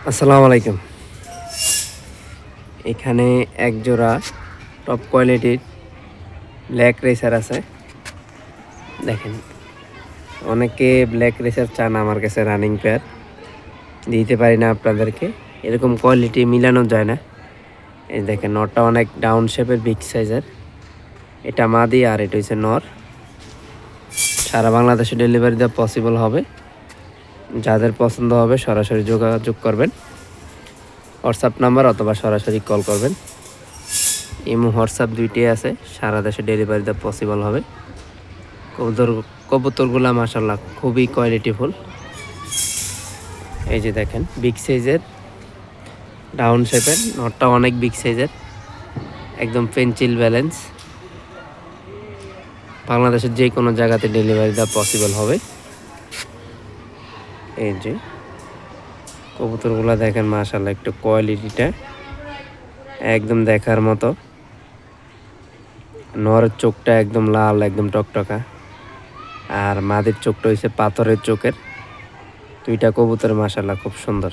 আসসালামু আলাইকুম। এখানে এক জোড়া টপ কোয়ালিটির ব্ল্যাক রেসার আছে। দেখেন, অনেকে ব্ল্যাক রেসার চান, আমার কাছে রানিং পেয়ার দিতে পারি না আপনাদেরকে। এরকম কোয়ালিটি মিলানো যায় না। এই দেখেন, নরটা অনেক ডাউন শেপের, বিগ সাইজের। এটা মাদি আর এটা হচ্ছে নর। সারা বাংলাদেশে ডেলিভারি দেওয়া পসিবল হবে। যাদের পছন্দ হবে সরাসরি যোগাযোগ করবেন, হোয়াটসঅ্যাপ নাম্বার অথবা সরাসরি কল করবেন। ইমো হোয়াটসঅ্যাপ দুইটাই আছে, সারা দেশে ডেলিভারি দেওয়া পসিবল হবে। কবুতরগুলো মাশাআল্লাহ খুবই কোয়ালিটিফুল। এই যে দেখেন, বিগ সাইজের, ডাউন শেপের, নটটা অনেক বিগ সাইজের, একদম পেন্সিল ব্যালেন্স। বাংলাদেশের যে কোনো জায়গাতে ডেলিভারি দেওয়া পসিবল হবে। এই যে কবুতরগুলো দেখেন, মাশাআল্লাহ একটু কোয়ালিটিটা একদম দেখার মতো। নরের চোখটা একদম লাল, একদম টকটকা, আর মাদির চোখটা হচ্ছে পাথরের চোখের। দুইটা কবুতর মাশাআল্লাহ খুব সুন্দর।